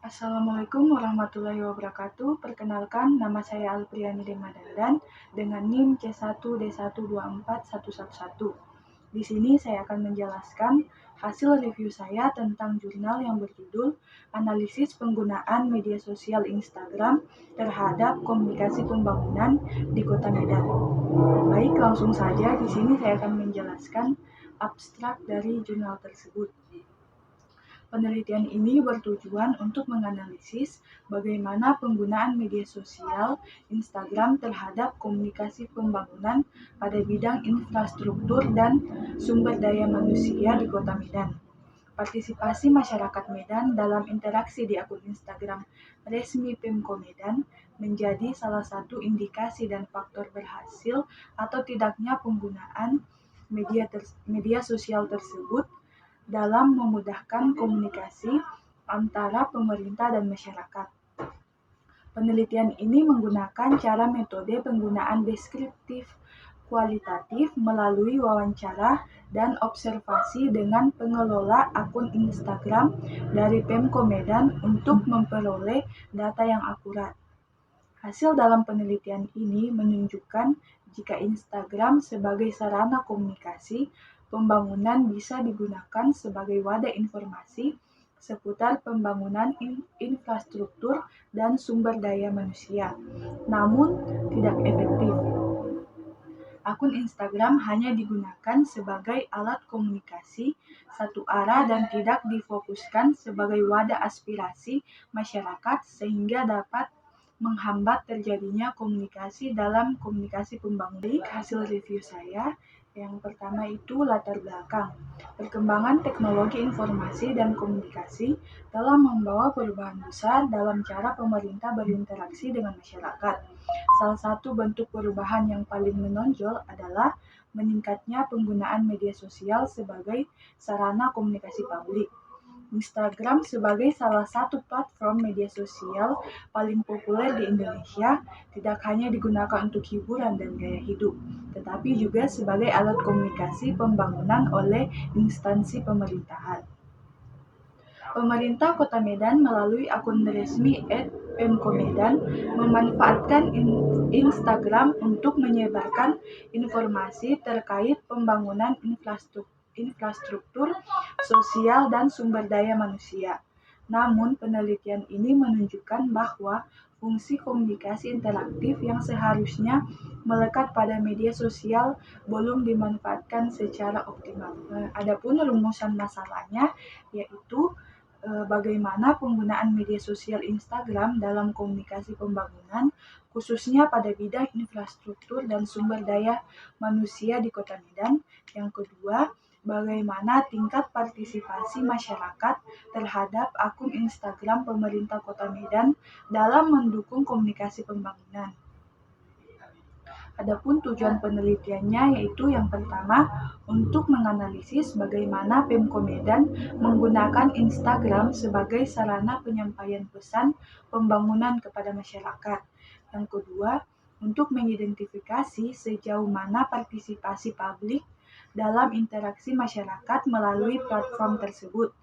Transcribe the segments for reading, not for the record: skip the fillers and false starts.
Assalamualaikum warahmatullahi wabarakatuh. Perkenalkan, nama saya Alpriani Demadandan dengan NIM C1D1241111. Di sini saya akan menjelaskan hasil review saya tentang jurnal yang berjudul Analisis Penggunaan Media Sosial Instagram terhadap Komunikasi Pembangunan di Kota Medan. Baik, langsung saja di sini saya akan menjelaskan abstrak dari jurnal tersebut. Penelitian ini bertujuan untuk menganalisis bagaimana penggunaan media sosial Instagram terhadap komunikasi pembangunan pada bidang infrastruktur dan sumber daya manusia di Kota Medan. Partisipasi masyarakat Medan dalam interaksi di akun Instagram resmi Pemko Medan menjadi salah satu indikasi dan faktor berhasil atau tidaknya penggunaan media sosial tersebut dalam memudahkan komunikasi antara pemerintah dan masyarakat. Penelitian ini menggunakan cara metode penggunaan deskriptif kualitatif melalui wawancara dan observasi dengan pengelola akun Instagram dari Pemko Medan untuk memperoleh data yang akurat. Hasil dalam penelitian ini menunjukkan jika Instagram sebagai sarana komunikasi pembangunan bisa digunakan sebagai wadah informasi seputar pembangunan infrastruktur dan sumber daya manusia, namun tidak efektif. Akun Instagram hanya digunakan sebagai alat komunikasi satu arah dan tidak difokuskan sebagai wadah aspirasi masyarakat sehingga dapat menghambat terjadinya komunikasi dalam komunikasi pembangunan. Hasil review saya yang pertama itu latar belakang. Perkembangan teknologi informasi dan komunikasi telah membawa perubahan besar dalam cara pemerintah berinteraksi dengan masyarakat. Salah satu bentuk perubahan yang paling menonjol adalah meningkatnya penggunaan media sosial sebagai sarana komunikasi publik. Instagram sebagai salah satu platform media sosial paling populer di Indonesia tidak hanya digunakan untuk hiburan dan gaya hidup, tetapi juga sebagai alat komunikasi pembangunan oleh instansi pemerintahan. Pemerintah Kota Medan melalui akun resmi @pemkomedan memanfaatkan Instagram untuk menyebarkan informasi terkait pembangunan infrastruktur sosial dan sumber daya manusia. Namun, penelitian ini menunjukkan bahwa fungsi komunikasi interaktif yang seharusnya melekat pada media sosial belum dimanfaatkan secara optimal. Adapun rumusan masalahnya yaitu bagaimana penggunaan media sosial Instagram dalam komunikasi pembangunan, khususnya pada bidang infrastruktur dan sumber daya manusia di Kota Medan. Yang kedua, bagaimana tingkat partisipasi masyarakat terhadap akun Instagram pemerintah Kota Medan dalam mendukung komunikasi pembangunan. Adapun tujuan penelitiannya yaitu yang pertama, untuk menganalisis bagaimana Pemko Medan menggunakan Instagram sebagai sarana penyampaian pesan pembangunan kepada masyarakat. Yang kedua, untuk mengidentifikasi sejauh mana partisipasi publik dalam interaksi masyarakat melalui platform tersebut.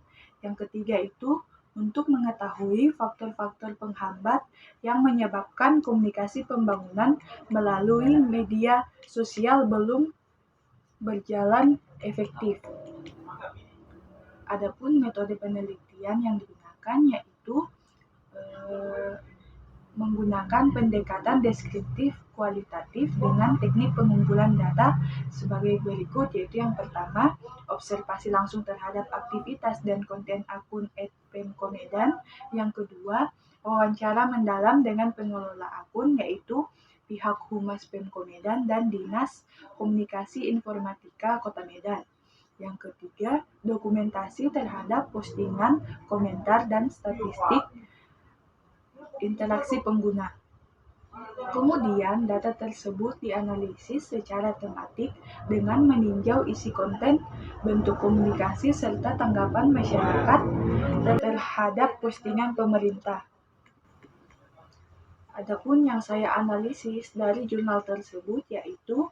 Yang ketiga itu untuk mengetahui faktor-faktor penghambat yang menyebabkan komunikasi pembangunan melalui media sosial belum berjalan efektif. Adapun metode penelitian yang digunakan yaitu menggunakan pendekatan deskriptif kualitatif dengan teknik pengumpulan data sebagai berikut, yaitu yang pertama, observasi langsung terhadap aktivitas dan konten akun @pemkomedan. Yang kedua, wawancara mendalam dengan pengelola akun yaitu pihak Humas Pemko Medan dan Dinas Komunikasi Informatika Kota Medan. Yang ketiga, dokumentasi terhadap postingan, komentar, dan statistik interaksi pengguna. Kemudian, data tersebut dianalisis secara tematik dengan meninjau isi konten, bentuk komunikasi, serta tanggapan masyarakat terhadap postingan pemerintah. Adapun yang saya analisis dari jurnal tersebut yaitu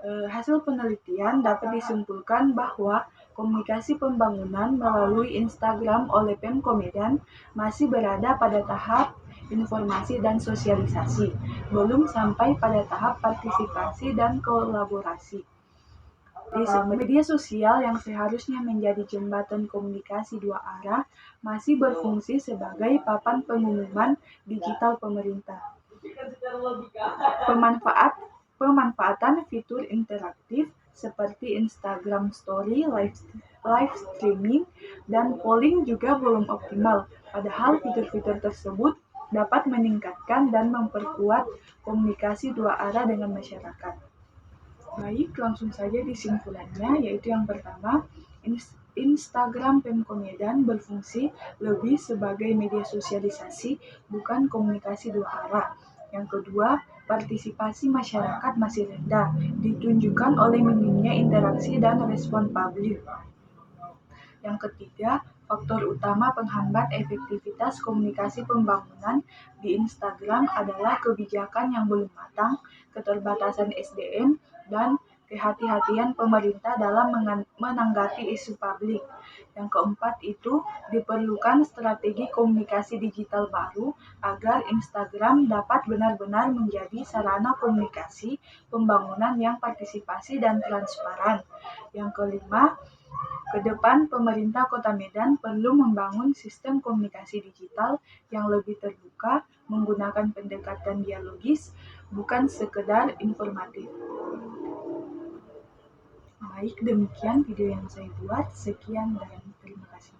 Hasil penelitian dapat disimpulkan bahwa komunikasi pembangunan melalui Instagram oleh Pemko Medan masih berada pada tahap informasi dan sosialisasi, belum sampai pada tahap partisipasi dan kolaborasi. Di media sosial yang seharusnya menjadi jembatan komunikasi dua arah masih berfungsi sebagai papan pengumuman digital pemerintah. Pemanfaatan fitur interaktif seperti Instagram Story, live streaming, dan polling juga belum optimal. Padahal fitur-fitur tersebut dapat meningkatkan dan memperkuat komunikasi dua arah dengan masyarakat. Baik, langsung saja disimpulannya, yaitu yang pertama, Instagram Pemko Medan berfungsi lebih sebagai media sosialisasi, bukan komunikasi dua arah. Yang kedua, partisipasi masyarakat masih rendah, ditunjukkan oleh minimnya interaksi dan respon publik. Yang ketiga, faktor utama penghambat efektivitas komunikasi pembangunan di Instagram adalah kebijakan yang belum matang, keterbatasan SDM, dan kehati-hatian pemerintah dalam menanggapi isu publik. Yang keempat itu diperlukan strategi komunikasi digital baru agar Instagram dapat benar-benar menjadi sarana komunikasi pembangunan yang partisipasi dan transparan. Yang kelima, ke depan pemerintah Kota Medan perlu membangun sistem komunikasi digital yang lebih terbuka, menggunakan pendekatan dialogis, bukan sekedar informatif. Baik, demikian video yang saya buat. Sekian dan terima kasih.